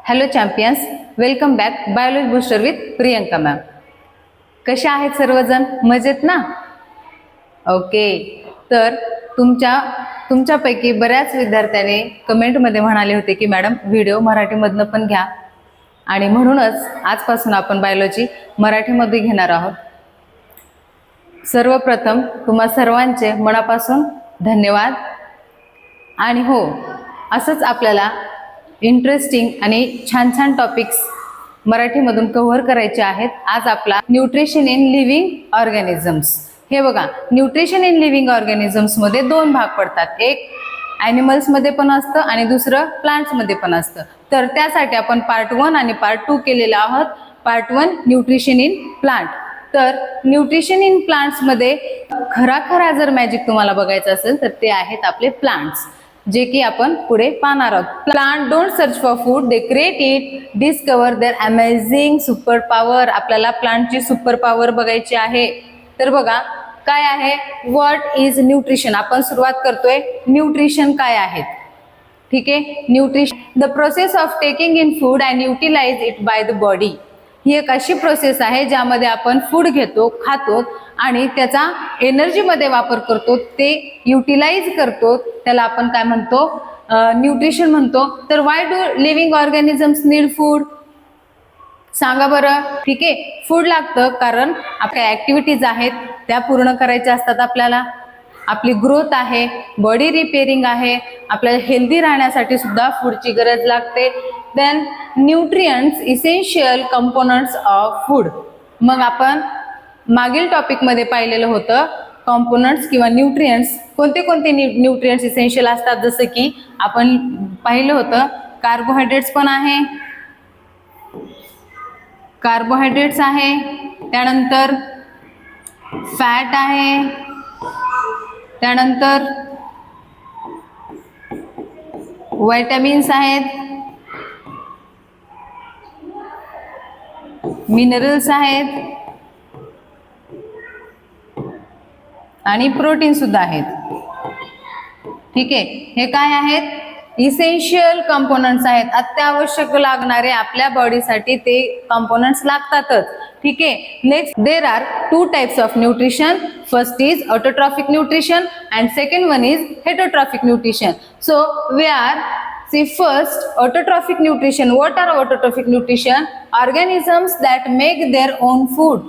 Hello champions, welcome back biology booster with Priyanka ma'am. कशा आहेत सर्वजण? मजेत ना? ओके. तर तुमच्यापैकी बऱ्याच विद्यार्थ्यांनी कमेंटमध्ये म्हणाले होते की मॅडम व्हिडिओ मराठीमधनं पण घ्या, आणि म्हणूनच आजपासून आपण बायोलॉजी मराठीमध्ये घेणार आहोत. सर्वप्रथम तुम्हा सर्वांचे मनापासून धन्यवाद. आणि हो, असंच आपल्याला इंटरेस्टिंग आणि छान छान टॉपिक्स मराठीमधून कव्हर करायचे आहेत. आज आपला न्यूट्रिशन इन लिव्हिंग ऑर्गॅनिझम्स. हे बघा, न्यूट्रिशन इन लिव्हिंग ऑर्गॅनिझम्स मध्ये दोन भाग पडतात. एक ॲनिमल्स मध्ये पण असतं आणि दुसरं प्लांट्स मध्ये पण असतं. तर त्यासाठी आपण पार्ट 1 आणि पार्ट 2 केलेला आहोत. Part 1 nutrition in plant. तर न्यूट्रिशन इन प्लांट्स मध्ये खरा जर मॅजिक तुम्हाला बघायचं असेल तर ते आहेत आपले प्लांट्स, जे की आपण पुढे पाहणार आहोत. Plant don't search for food, they create it, discover their amazing super power. आपल्याला प्लांटची सुपर पॉवर बघायची आहे. तर बघा काय आहे, व्हॉट इज न्यूट्रिशन. आपण सुरुवात करतोय, न्यूट्रिशन काय आहेत. ठीक आहे. Nutrition the process of taking in food and utilise it by the body. ही एक अशी प्रोसेस आहे ज्यामध्ये आपण फूड घेतो, खातो आणि त्याचा एनर्जीमध्ये वापर करतो, ते युटिलाइज करतो. त्याला आपण काय म्हणतो? न्यूट्रिशन म्हणतो. तर why do living organisms need food? सांगा बरं. ठीक आहे, फूड लागतं कारण आपल्या ऍक्टिव्हिटीज आहेत त्या पूर्ण करायच्या असतात आपल्याला. आपली ग्रोथ आहे, बॉडी रिपेअरिंग आहे, आपल्याला हेल्दी राहण्यासाठी सुद्धा फूडची गरज लागते. Then nutrients essential components of food. मग आपण मागील टॉपिकमध्ये पाहिलेलं होतं कंपोनंट्स किंवा न्यूट्रिएंट्स, कोणते कोणते न्यूट्रिएंट्स इसेन्शियल असतात. जसं की आपण पाहिलं होतं कार्बोहायड्रेट्स पण आहे, कार्बोहायड्रेट्स आहे, त्यानंतर फॅट आहे, त्यानंतर व्हिटॅमिन्स आहेत, मिनरल्स आहेत आणि प्रोटीन सुद्धा आहेत. ठीक आहे, हे काय आहेत? इसेन्शियल कंपोनंट्स आहेत. अत्यावश्यक लागणारे आपल्या बॉडीसाठी ते कंपोनंट्स लागतातच. ठीक आहे. Next, there are 2 types of nutrition. First is autotrophic nutrition and second one is heterotrophic nutrition. So we are see first autotrophic nutrition. What are autotrophic nutrition? Organisms that make their own food.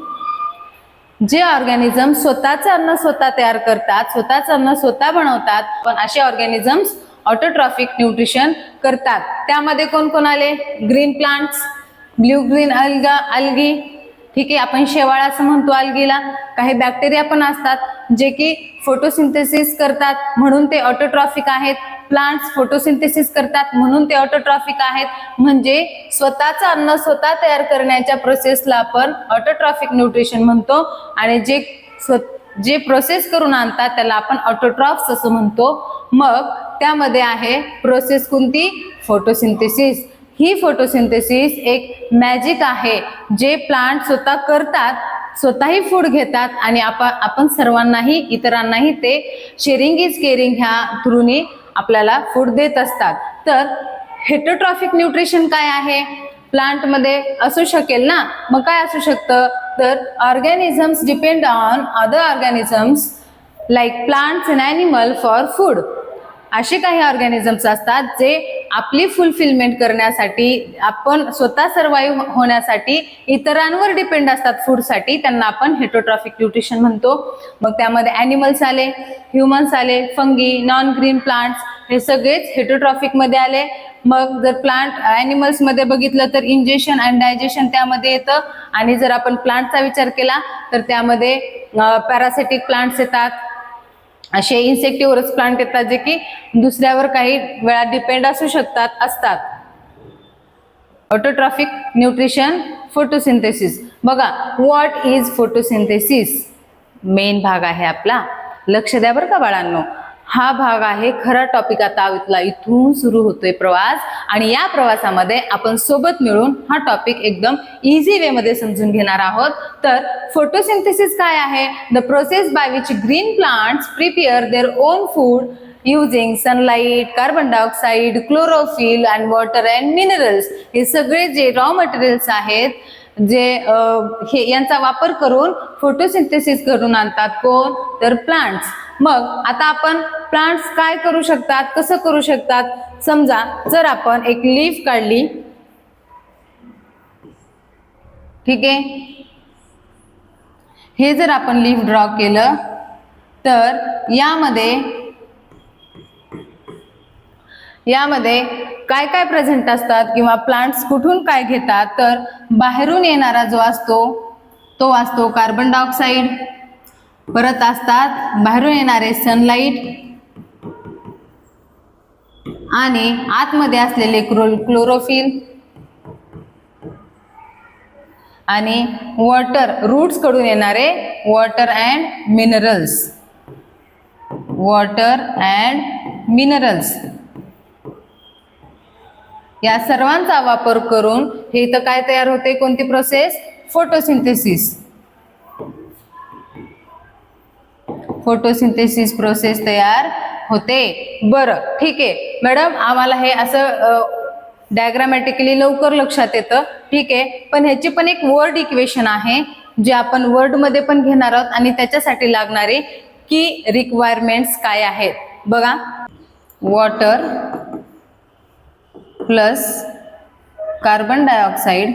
जे organism स्वतःचं अन्न स्वतः तयार करतात, स्वतःचं अन्न स्वतः बनवतात, पण असे ऑर्गॅनिझम्स ऑटोट्रॉफिक न्यूट्रिशन करतात. त्यामध्ये कोण कोण आले? Green plants, blue green algae. ठीक आहे, आपण शेवाळ असं म्हणतो अल्गीला. काही बॅक्टेरिया पण असतात जे की फोटोसिंथेसिस करतात म्हणून ते ऑटोट्रॉफिक आहेत. प्लांट्स फोटोसिंथेसिस करतात म्हणून ते ऑटोट्रॉफिक आहेत. म्हणजे स्वतःचं अन्न स्वतः तयार करण्याच्या प्रोसेसला आपण ऑटोट्रॉफिक न्यूट्रिशन म्हणतो. आणि जे प्रोसेस करून आणतात त्याला आपण ऑटोट्रॉफ्स असं म्हणतो. मग त्यामध्ये आहे प्रोसेस कोणती? फोटोसिंथेसिस. ही फोटोसिंथेसिस एक मॅजिक आहे जे प्लांट स्वतः करतात, स्वतःही फूड घेतात आणि आपण सर्वांनाही, इतरांनाही ते शेअरिंग इज केअरिंग ह्या थ्रूने आपल्याला फूड देत असतात. तर हेटरोट्रॉफिक न्यूट्रिशन काय आहे? प्लांटमध्ये असू शकेल ना, मग काय असू शकतं? तर organisms depend on other organisms like plants and animal for food. असे काही ऑर्गॅनिझम्स असतात जे आपली फुलफिलमेंट करण्यासाठी, आपण स्वतः सर्वाईव्ह होण्यासाठी इतरांवर डिपेंड असतात फूडसाठी. त्यांना आपण हेटरोट्रॉफिक न्यूट्रिशन म्हणतो. मग त्यामध्ये ॲनिमल्स आले, ह्युमन्स आले, फंगी, नॉन ग्रीन प्लांट्स, हे सगळेच हेटरोट्रॉफिक मध्ये आले. मग जर प्लांट ॲनिमल्स मध्ये बघितलं तर इंजेक्शन अँड डायजेशन त्यामध्ये येतं. आणि जर आपण प्लांटचा विचार केला तर त्यामध्ये पॅरासिटिक प्लांट्स येतात, असे इन्सेक्टिव्हरस प्लांट येतात जे की दुसऱ्यावर काही वेळा डिपेंड असू असतात. Autotrophic nutrition, photosynthesis. बघा, व्हॉट इज फोटोसिंथेसिस? मेन भाग आहे आपला. लक्ष द्या बरं का बाळांनो. हा भाग आहे खरा टॉपिक. आता इथून सुरू होतोय प्रवास, आणि या प्रवासामध्ये आपण सोबत मिळून हा टॉपिक एकदम इझी वे मध्ये समजून घेणार आहोत. तर फोटोसिंथेसिस काय आहे? The process by which green plants prepare their own food using sunlight, carbon dioxide, chlorophyll and water and minerals. हे सगळे जे रॉ मटेरियल्स आहेत जे हे यांचा वापर करून फोटोसिंथेसिस करून आणतात कोण, तर प्लांट्स. मग आता आपण प्लांट्स काय करू शकतात, कसं करू शकतात. समजा जर आपण एक लीफ काढली, ठीक आहे, हे जर आपण लीफ ड्रॉ केलं तर यामध्ये काय काय प्रेझेंट असतात किंवा प्लांट्स कुठून काय घेतात, तर बाहेरून येणारा जो असतो तो असतो कार्बन डायऑक्साइड, परत असतात बाहेरून येणारे सनलाइट आणि आतमध्ये असलेले क्लोरोफिल आणि वॉटर, रूट्स कडून येणारे water and minerals. Water and minerals या सर्वांचा वापर करून हे इथं काय तयार होते, कोणती प्रोसेस, फोटोसिंथेसिस. फोटोसिंथेसिस प्रोसेस तयार होते. बरं, ठीक आहे मॅडम, आम्हाला हे असं डायग्रामॅटिकली लवकर लक्षात येतं, ठीक आहे, पण ह्याची पण एक वर्ड इक्वेशन आहे जे आपण वर्ड मध्ये पण घेणार आहोत आणि त्याच्यासाठी लागणारे की रिक्वायरमेंट्स काय आहेत बघा. Water plus carbon dioxide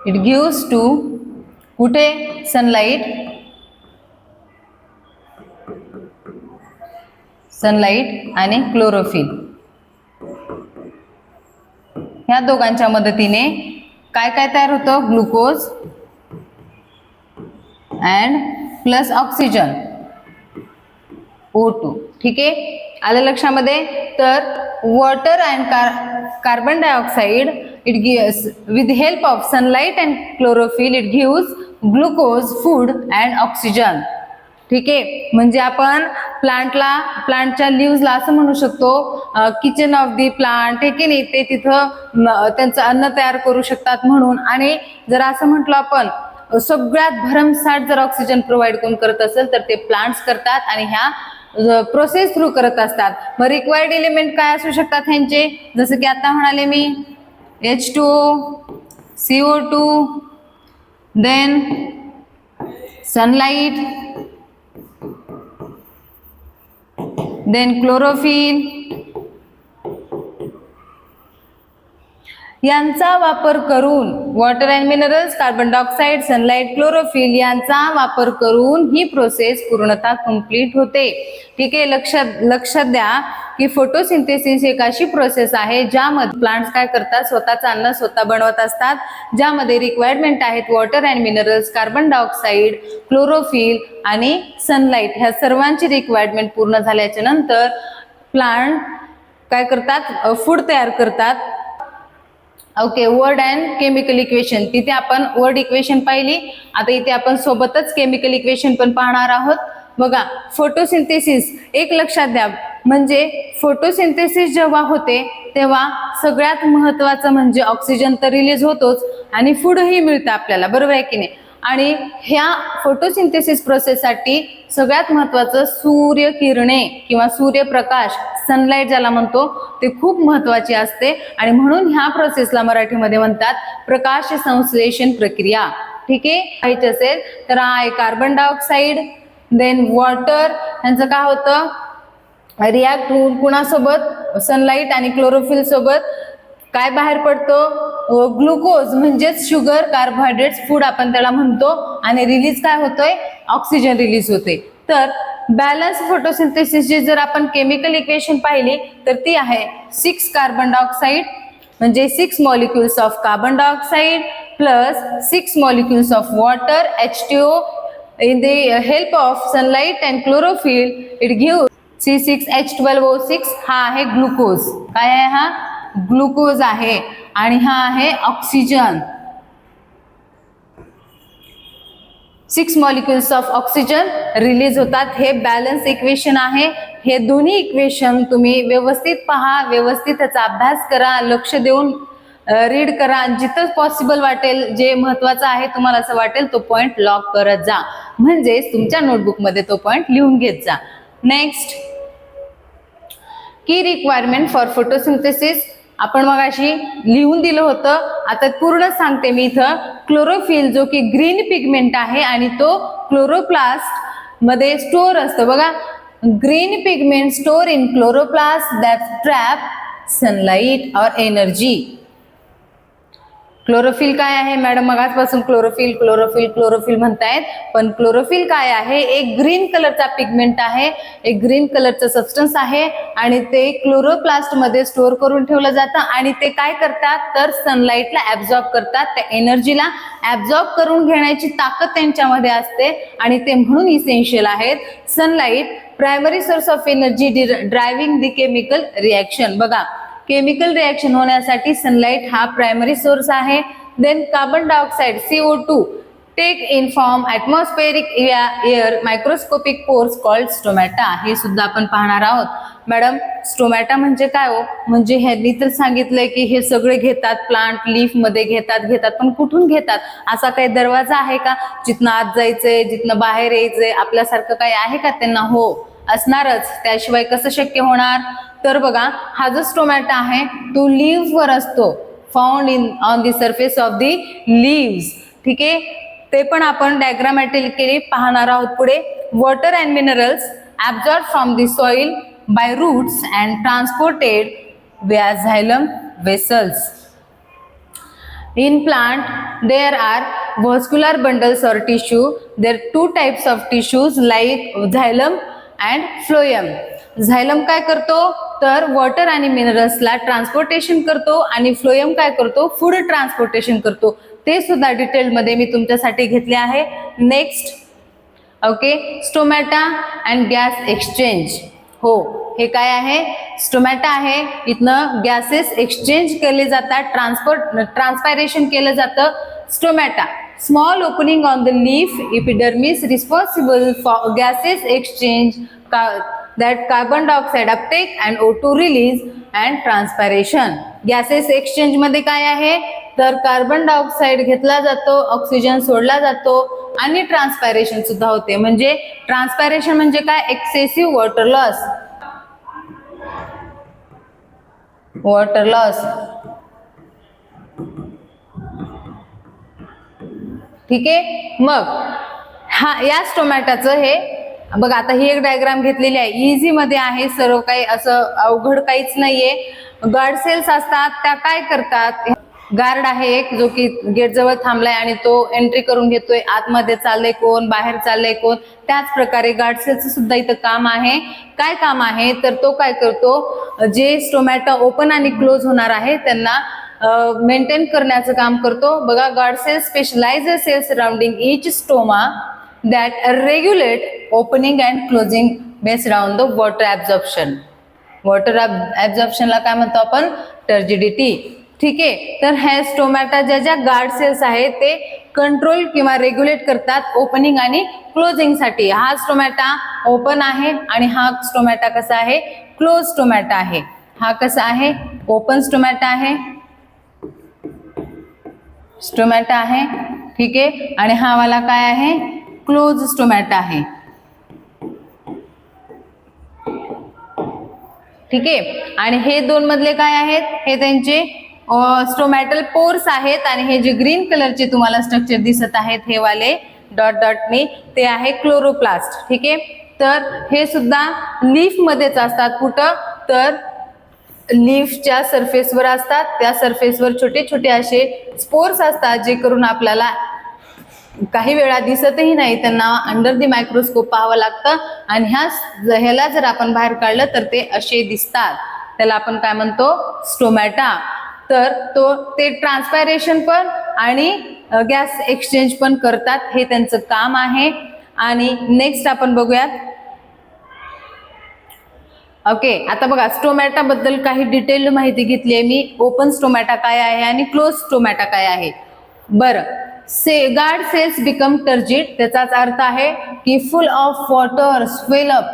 it gives to कुठे, सनलाइट आणि क्लोरोफिल. ह्या दोघांच्या मदतीने काय काय तयार होतं, glucose and plus oxygen O2. ठीक आहे, आलं लक्षामध्ये. तर water and carbon dioxide it gives with help of sunlight and chlorophyll it gives glucose, food and oxygen. ठीक आहे, म्हणजे आपण प्लांटच्या लिव्हजला असं म्हणू शकतो किचन ऑफ दी प्लांट, हे की नाही, ते तिथं त्यांचं अन्न तयार करू शकतात म्हणून. आणि जर असं म्हटलं आपण सगळ्यात भरमसाठ जर ऑक्सिजन प्रोव्हाइड कोण करत असेल तर ते प्लांट्स करतात आणि ह्या प्रोसेस थ्रू करत असतात. मग रिक्वायर्ड एलिमेंट काय असू शकतात ह्यांचे, जसं की आता म्हणाले मी H2O, CO2, then sunlight, then chlorophyll. यांचा वापर करून water and minerals, carbon dioxide, sunlight, chlorophyll यांचा वापर करून ही प्रोसेस पूर्णतः कंप्लीट होते. ठीक आहे, लक्षात द्या की फोटोसिंथेसिस एक अशी प्रोसेस आहे ज्यामध्ये प्लांट्स काय करतात, स्वतःचं अन्न स्वतः बनवत असतात, ज्यामध्ये रिक्वायरमेंट आहेत water and minerals, carbon dioxide, chlorophyll आणि सनलाइट. ह्या सर्वांची रिक्वायरमेंट पूर्ण झाल्याच्या नंतर प्लांट काय करतात, फूड तयार करतात. Okay, word and chemical equation, तिथे आपण वर्ड इक्वेशन पाहिली, आता इथे आपण सोबतच केमिकल इक्वेशन पण पाहणार आहोत. बघा, फोटोसिंथेसिस एक लक्षात द्या, म्हणजे फोटोसिंथेसिस जेव्हा होते तेव्हा सगळ्यात महत्वाचं म्हणजे ऑक्सिजन तर रिलीज होतोच आणि फूडही मिळतं आपल्याला, बरोबर आहे की नाही. आणि ह्या फोटोसिंथेसिस प्रोसेससाठी सगळ्यात महत्वाचं सूर्यकिरणे किंवा सूर्यप्रकाश, सनलाइट ज्याला म्हणतो, ते खूप महत्वाची असते आणि म्हणून ह्या प्रोसेसला मराठीमध्ये म्हणतात प्रकाश संश्लेषण प्रक्रिया. ठीक आहे, पाहिजे असेल तर हा आहे कार्बन डायऑक्साइड, देन वॉटर, यांचं काय होतं, रिॲक्ट होऊन कुणासोबत, सनलाइट आणि क्लोरोफिल सोबत काय बाहेर पडतो, ग्लुकोज म्हणजेच शुगर, कार्बोहायड्रेट्स, फूड आपण त्याला म्हणतो, आणि रिलीज काय होतोय, ऑक्सिजन रिलीज होते. तर बॅलन्स फोटोसिंथेसिसची जर आपण केमिकल इक्वेशन पाहिली तर ती आहे 6 कार्बन डायऑक्साइड म्हणजे 6 molecules of carbon dioxide plus 6 molecules of water H2O in the help of sunlight and chlorophyll it gives C6H12O6. हा आहे ग्लुकोज. काय आहे हा, ग्लुकोज आहे. आणि हा आहे oxygen. 6 molecules of oxygen release होतात. हे बॅलन्स इक्वेशन आहे. हे दोन्ही इक्वेशन तुम्ही व्यवस्थित पहा, व्यवस्थित त्याचा अभ्यास करा, लक्ष देऊन रीड करा, जिथं पॉसिबल वाटेल, जे महत्वाचं आहे तुम्हाला असं वाटेल तो पॉइंट लॉक करत जा, म्हणजेच तुमच्या नोटबुक मध्ये तो पॉइंट लिहून घेत जा. नेक्स्ट, की रिक्वायरमेंट फॉर फोटोसिंथेसिस आपण मगाशी लिहून दिलं होतं, आता पूर्ण सांगते मी इथं. क्लोरोफिल जो की ग्रीन पिगमेंट आहे आणि तो क्लोरोप्लास्ट मध्ये स्टोअर असतो बघा. Green pigment store in chloroplast that trap sunlight और एनर्जी. क्लोरोफिल काय आहे मॅडम? मगाचपासून क्लोरोफिल क्लोरोफिल क्लोरोफिल म्हणतायत, पण क्लोरोफिल काय आहे? एक ग्रीन कलरचा पिगमेंट आहे, एक ग्रीन कलरचं सबस्टन्स आहे आणि ते क्लोरोप्लास्ट मध्ये स्टोअर करून ठेवलं जातं आणि ते काय करतात तर सनलाइटला ऍब्झॉर्ब करतात, त्या एनर्जीला ऍब्झॉर्ब करून घेण्याची ताकद त्यांच्यामध्ये असते आणि ते म्हणून इसेन्शियल आहेत. Sunlight primary source of energy driving the chemical reaction. बघा, केमिकल रिॲक्शन होण्यासाठी सनलाइट हा प्रायमरी सोर्स आहे. Then carbon dioxide CO2 take in form atmospheric air microscopic pores called stomata. हे सुद्धा आपण पाहणार आहोत. मॅडम स्टोमॅटा म्हणजे काय हो? म्हणजे ह्यांनी तर सांगितलंय की हे सगळे घेतात, प्लांट लीफ मध्ये घेतात, पण कुठून घेतात? असा काही दरवाजा आहे का जिथनं आत जायचंय, जिथनं बाहेर यायचंय? आपल्यासारखं काही आहे का त्यांना? हो, असणारच, त्याशिवाय कसं शक्य होणार? तर बघा, हा जो स्टोमॅटा आहे तो लीव्ह वर असतो, found in on the surface of the leaves. ठीक आहे, ते पण आपण डायग्रामॅटिकली पाहणार आहोत पुढे. Water and minerals absorb from the soil by roots and transported via xylem vessels. In plant, there are vascular bundles or tissue. There are two types of tissues like xylem and phloem. Xylem काय करतो तर water आणि मिनरल्सला transportation करतो आणि phloem काय करतो? Food transportation करतो. ते सुद्धा डिटेल मध्ये मी तुमच्यासाठी घेतले आहे. Next, okay, stomata and gas exchange. हो, हे काय आहे? स्टोमॅटा आहे. इथनं गॅसेस एक्सचेंज केले जातात, ट्रान्सपायरेशन केलं जातं. Stomata small opening on the leaf epidermis responsible for gases exchange that carbon dioxide uptake and O2 release and transpiration. Gases exchange मध्ये काय आहे तर कार्बन डायऑक्साइड घेतला जातो, ऑक्सिजन सोडला जातो आणि ट्रान्सपायरेशन सुद्धा होते. म्हणजे ट्रान्सपायरेशन म्हणजे काय? Excessive water loss. Water loss, ठीक आहे. मग हा या स्टोमॅटाचं हे बघा, आता ही एक डायग्राम घेतलेली आहे, इझी मध्ये आहे, सर्व काही असं अवघड काहीच नाहीये. गार्ड सेल्स असतात, त्या काय करतात? गार्ड आहे एक जो की गेट जवळ थांबलाय आणि तो एंट्री करून घेतोय, आतमध्ये चाललंय कोण, बाहेर चाललंय कोण. त्याच प्रकारे गार्ड सेलचं सुद्धा इथं काम आहे. काय काम आहे तर तो काय करतो? जे स्टोमॅटा ओपन आणि क्लोज होणार आहे त्यांना मेंटेन करण्याचं काम करतो. बघा, guard cell specialised cells surrounding each stoma that regulate opening and closing based on the water absorption. Water ऍब्झॉर्प्शनला काय म्हणतो आपण? टर्जिडिटी. ठीक आहे, तर हे स्टोमॅटा ज्या गार्ड सेल्स आहेत ते कंट्रोल किंवा रेग्युलेट करतात ओपनिंग आणि क्लोजिंग साठी. हा स्टोमॅटा ओपन आहे आणि हा स्टोमॅटा कसा आहे? क्लोज स्टोमॅटा आहे. हा कसा आहे? ओपन स्टोमॅटा आहे, स्टोमॅटा आहे. ठीक आहे, आणि हा वाला काय आहे? क्लोज स्टोमॅटा आहे. ठीक आहे, आणि हे दोन मधले काय आहेत? हे त्यांचे स्टोमॅटल पोर्स आहेत आणि हे जे ग्रीन कलरचे तुम्हाला स्ट्रक्चर दिसत आहेत हे वाले डॉट डॉटने, ते आहे क्लोरोप्लास्ट. ठीक आहे, तर हे सुद्धा लीफ मध्येच असतात. कुठं तर लीफच्या सरफेसवर असतात. त्या सरफेसवर छोटे छोटे असे स्पोर्स असतात, जे करून आपल्याला काही वेळा दिसतही नाही, त्यांना अंडर द मायक्रोस्कोप पाहावं लागतं आणि ह्याला जर आपण बाहेर काढलं तर ते असे दिसतात. त्याला आपण काय म्हणतो? स्टोमॅटा. तर ते ट्रान्सपायरेशन पण आणि गॅस एक्सचेंज पण करतात, हे त्यांचं काम आहे. आणि नेक्स्ट आपण बघूयात. ओके, आता बघा, स्टोमॅटा बद्दल काही डिटेल माहिती घेतली आहे मी. ओपन स्टोमॅटा काय आहे आणि क्लोज स्टोमॅटा काय आहे. बरं, गार्ड सेल्स बिकम टर्जिड, त्याचाच अर्थ आहे की फुल ऑफ वॉटर, स्वेल अप.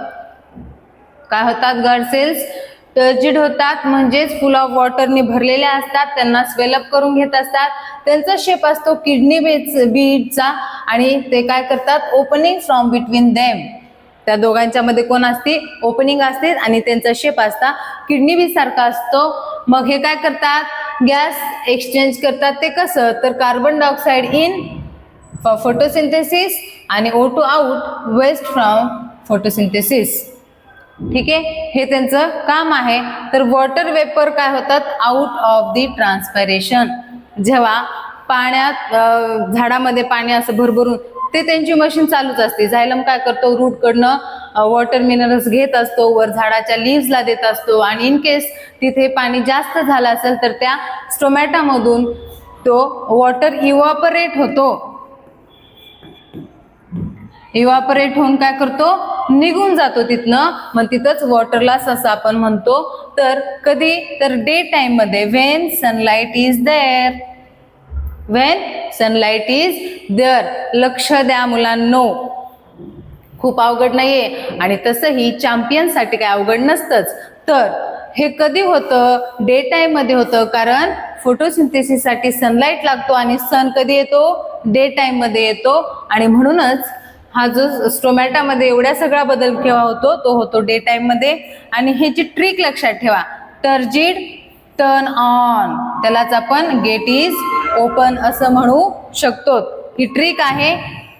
काय होतात गार्ड सेल्स? टर्जिड होतात म्हणजेच फुल ऑफ वॉटरने भरलेले असतात, त्यांना स्वेलअप करून घेत असतात. त्यांचा शेप असतो किडनी बीडचा आणि ते काय करतात, ओपनिंग फ्रॉम बिटवीन देम, त्या दोघांच्या मध्ये कोण असते, ओपनिंग असते आणि त्यांचा शेप असता किडनी बीज सारखा असतो. मग हे काय करतात, गॅस एक्सचेंज करतात. ते कसं, तर कार्बन डायऑक्साइड इन फोटोसिंथेसिस आणि O2 out waste from photosynthesis. ठीक आहे, हे त्यांचं काम आहे. तर वॉटर वेपर काय होतात, आउट ऑफ द ट्रान्सपायरेशन. जेव्हा पाण्यात झाडामध्ये पाणी असं भरभरून ते त्यांची मशीन चालूच असते. झायलम काय करतो, रूट कडनं वॉटर मिनरल्स घेत असतो, वर झाडाच्या लीव्हजला देत असतो आणि इन केस तिथे पाणी जास्त झालं असेल तर त्या स्टोमॅटामधून तो वॉटर इव्हॅपोरेट होतो. इव्हॅपोरेट होऊन काय करतो, निघून जातो तिथनं. मग तिथंच वॉटर लॉस असं आपण म्हणतो. तर कधी, तर डे टाइम मध्ये when sunlight is there, when sunlight is there. लक्ष द्या मुलांनो, खूप अवघड नाहीये आणि तसंही चॅम्पियन साठी काय अवघड नसतंच. तर हे कधी होतं, डे टाइम मध्ये होतं, कारण फोटोसिंथेसिस साठी सनलाइट लागतो आणि सन कधी येतो, डे टाइम मध्ये येतो. आणि म्हणूनच हा जो स्टोमॅटामध्ये एवढ्या सगळा बदल केव्हा होतो, तो होतो डे टाइम मध्ये. आणि ह्याची ट्रिक लक्षात ठेवा, टर्जिड टर्न ऑन, त्यालाच आपण गेट इज ओपन असं म्हणू शकतो. ही ट्रिक आहे,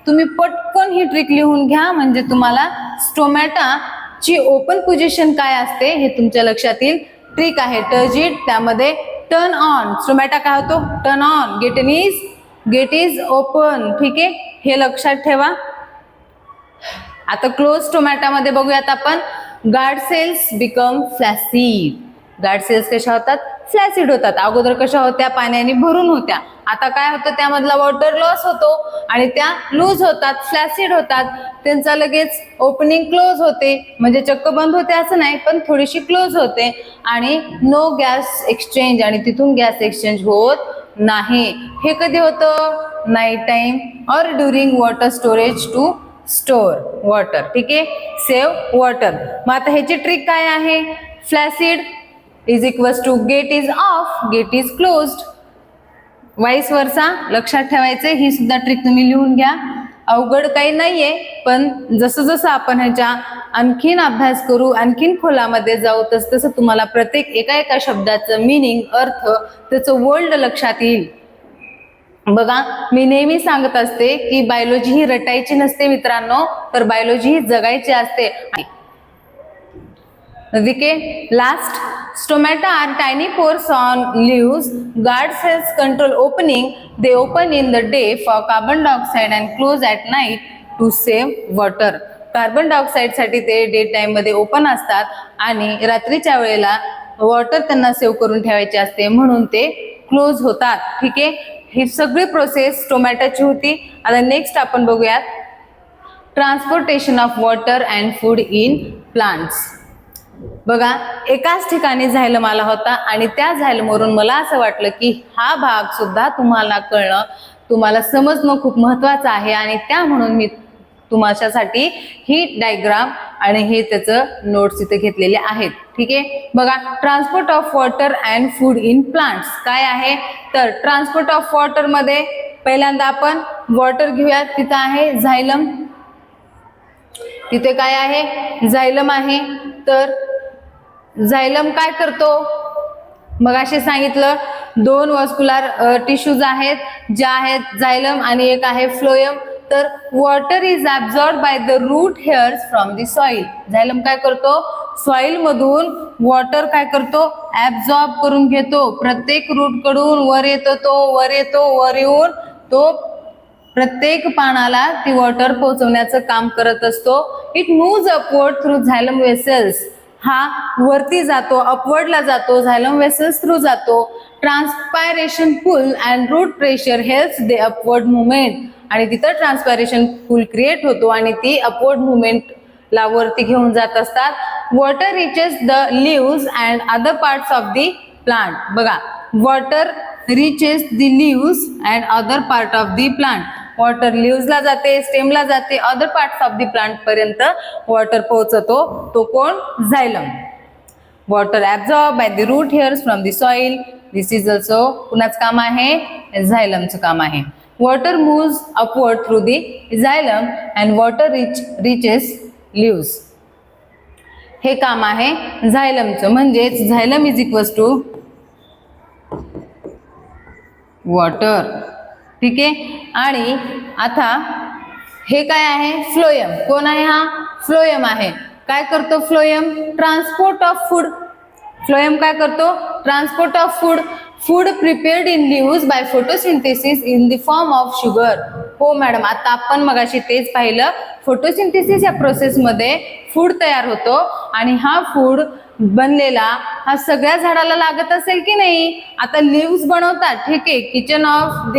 तुम्ही पटकन ही ट्रिक लिहून घ्या म्हणजे तुम्हाला स्टोमॅटाची ओपन पोझिशन काय असते हे तुमच्या लक्षात येईल. ट्रिक आहे टर्जिड, त्यामध्ये टर्न ऑन, स्टोमॅटा काय होतो, turn on, gate is open. ठीक आहे, हे लक्षात ठेवा. आता क्लोज स्टोमॅटामध्ये बघूयात आपण, guard cells become flaccid. Guard cells कशा होतात, फ्लॅसिड होतात. अगोदर कशा होत्या, पाण्याने भरून होत्या. आता काय होतं, त्यामधला वॉटर लॉस होतो आणि त्या लूज होतात, फ्लॅसिड होतात. त्यांचा लगेच ओपनिंग क्लोज होते, म्हणजे चक्क बंद होते असं नाही, पण थोडीशी क्लोज होते आणि नो गॅस एक्सचेंज, आणि तिथून गॅस एक्सचेंज होत नाही. हे कधी होतं, नाईट टाइम और during water storage to store water. ठीक आहे, सेव्ह वॉटर. मग आता ह्याची ट्रिक काय आहे, flaccid is equals to gate is off, gate is closed, vice versa. लक्षात ठेवायचे, ही सुद्धा ट्रिक तुम्ही लिहून घ्या. अवघड काही नाहीये, पण जसं जसं आपण ह्याच्या आणखीन अभ्यास करू, आणखीन खोलामध्ये जाऊ, तसं तुम्हाला प्रत्येक एका शब्दाचं मिनिंग, अर्थ, त्याचं वर्ल्ड लक्षात येईल. बघा, मी नेहमी सांगत असते की बायोलॉजी ही रटायची नसते मित्रांनो, तर बायोलॉजी ही जगायची असते. Last, stomata are tiny pores on leaves. Guard cells control opening. They open in the day for carbon dioxide and close at night to save water. Carbon dioxide साठी ते डे टाइम मध्ये open असतात आणि रात्रीच्या वेळेला water त्यांना save करून ठेवायचे असते, म्हणून ते क्लोज होतात. ठीक आहे, ही सगळी प्रोसेस टोमॅटोची होती. आता नेक्स्ट आपण बघूयात, transportation of water and food in plants. बघा, एकाच ठिकाणी झायलम आला होता आणि त्या झायलमवरून मला असं वाटलं की हा भाग सुद्धा तुम्हाला कळणं, तुम्हाला समजणं खूप महत्वाचं आहे आणि त्या म्हणून मी तुमच्यासाठी ही डायग्राम आणि हे त्याचं नोट्स इथे घेतलेले आहेत. ठीक आहे, बघा, transport of water and food in plants काय आहे, तर ट्रान्सपोर्ट ऑफ वॉटर मध्ये पहिल्यांदा आपण वॉटर घेऊयात. तिथं आहे झायलम, तिथे काय आहे, झायलम आहे. तर झायलम काय करतो, मग असे सांगितलं, दोन वस्क्युलर टिश्यूज आहेत, ज्या आहेत झायलम आणि एक आहे फ्लोएम. तर water is absorb by the root hairs from the soil. Xylem काय करतो, सॉइल मधून वॉटर काय करतो, ऍब्सॉर्ब करून घेतो. प्रत्येक रूट कडून वर येतो, तो वर येतो, वर येऊन तो प्रत्येक पानाला ती वॉटर पोहोचवण्याचं काम करत असतो. It moves upward through xylem vessels. हा वरती जातो, अपवर्डला जातो, झायलम वेसल्स थ्रू जातो. Transpiration pull and root pressure helps the upward movement. आणि तिथं ट्रान्सपायरेशन पूल क्रिएट होतो आणि ती अपवर्ड मुवमेंट ला वरती घेऊन जात असतात. Water reaches the leaves and other parts of the plant. बघा, water reaches the leaves and other part of the plant. Water लीव्सला जाते, स्टेमला जाते, other parts of the plant पर्यंत वॉटर पोहोचतो. तो कोण, xylem. Water absorb by the root hairs from the soil. This is also कुणाचं काम आहे? झायलमचं काम आहे. Water moves upward through the xylem and water reaches leaves. हे काम आहे झायलमचं. म्हणजेच xylem is equals to water. ठीक आहे. आणि आता हे काय आहे? फ्लोएम. कोण आहे हा? फ्लोएम आहे. काय करतो phloem? Transport of food. Phloem काय करतो? Transport of food. Food prepared in leaves by photosynthesis in the form of sugar. हो मॅडम, आता आपण मगाशी तेच पाहिलं. फोटोसिंथेसिस या प्रोसेसमध्ये फूड तयार होतो आणि हा फूड बनलेला हा सगळ्या झाडाला लागत असेल की नाही? आता लिव्स बनवतात, ठीक आहे. किचन ऑफ द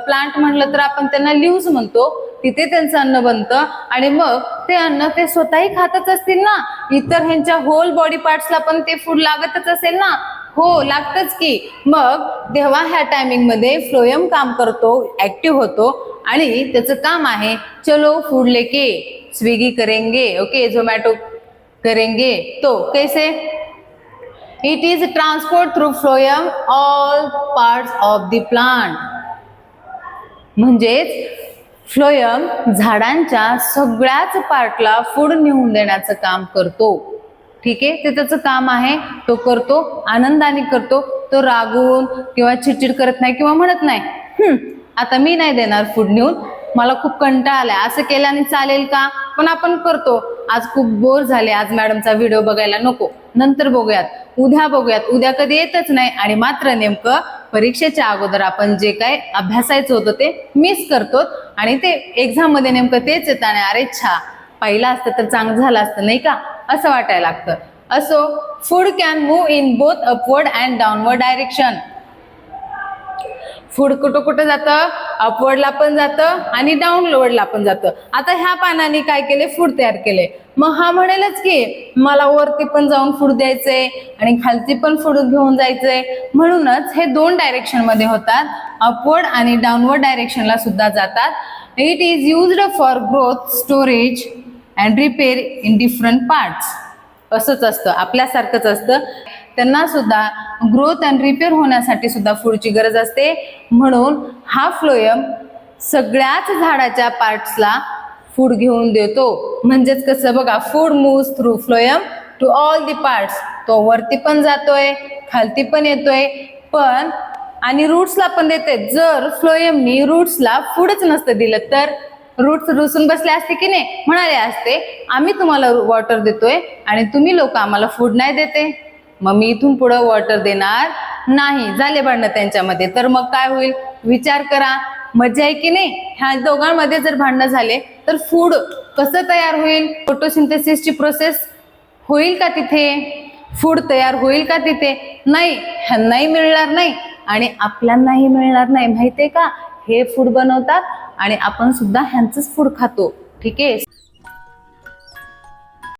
प्लांट म्हटलं तर आपण त्यांना लिव्स म्हणतो. तिथे त्यांचं अन्न बनतं आणि मग ते अन्न ते स्वतःही खातच असतील ना. इतर ह्यांच्या होल बॉडी पार्ट्सला पण ते फूड लागतच असेल ना. हो, लागतच की. मग तेव्हा ह्या टायमिंग मध्ये फ्लोएम काम करतो, ऍक्टिव्ह होतो आणि त्याचं काम आहे चलो फूड लेके स्विगी करेंगे, ओके, झोमॅटो करेंगे. तो कैसे? It is transport through phloem all parts of the plant. म्हणजेच फ्लोएम झाडांच्या सगळ्याच पार्टला फूड नेऊन देण्याचं काम करतो. ठीक आहे. ते त्याचं काम आहे, तो करतो, आनंदाने करतो. तो रागून किंवा चिडचिड करत नाही किंवा म्हणत नाही आता मी नाही देणार फूड नेऊन, मला खूप कंटाळा आलाय, असं केल्याने चालेल का? पण आपण करतो. आज खूप बोर झाले, आज मॅडमचा व्हिडिओ बघायला नको, नंतर बघूयात, उद्या बघूयात. उद्या कधी येतच नाही आणि मात्र नेमकं परीक्षेच्या अगोदर आपण जे काय अभ्यासायचं होतं ते मिस करतो आणि ते एक्झाम मध्ये नेमकं तेच येतं आणि अरे छा, पहिला असतं तर चांगलं झालं असतं नाही का, असं वाटायला लागतं. असो, food can move in both upward and downward direction. Food कुठं कुठं जातं? अपवर्डला पण जातं आणि डाऊनवर्डला पण जातं. आता ह्या पानाने काय केले? फूड तयार केले. मग हा म्हणेलच की मला वरती पण जाऊन फूड द्यायचंय आणि खालती पण फूड घेऊन जायचंय. म्हणूनच हे दोन डायरेक्शन मध्ये होतात, अपवर्ड आणि डाऊनवर्ड डायरेक्शनला सुद्धा जातात. It is used for growth, storage and repair in different parts. असंच असतं, आपल्यासारखंच असतं. त्यांना सुद्धा ग्रोथ अँड रिपेअर होण्यासाठी सुद्धा फूडची गरज असते. म्हणून हा फ्लोएम सगळ्याच झाडाच्या पार्ट्सला फूड घेऊन देतो. म्हणजेच कसं बघा, food moves through phloem to all the parts. तो वरती पण जातोय, खालती पण येतोय, पण आणि रूट्सला पण देते. जर फ्लोएमनी रूट्सला फूडच नसतं दिलं तर रूट्स रुसून बसले असते की नाही, म्हणाले असते आम्ही तुम्हाला वॉटर देतोय आणि तुम्ही लोक आम्हाला फूड नाही देते, मग मी इथून पुढे वॉटर देणार नाही. झाले भांडणं त्यांच्यामध्ये, तर मग काय होईल? विचार करा, मजा आहे की नाही? ह्या दोघांमध्ये जर भांडणं झाले तर फूड कसं तयार होईल? फोटोसिंथेसिसची प्रोसेस होईल का तिथे? फूड तयार होईल का तिथे? नाही. ह्यांनाही मिळणार नाही आणि आपल्यालाही मिळणार नाही. माहितीये का? हे फूड बनवतात आणि आपण सुद्धा ह्यांचंच फूड खातो. ठीक आहे.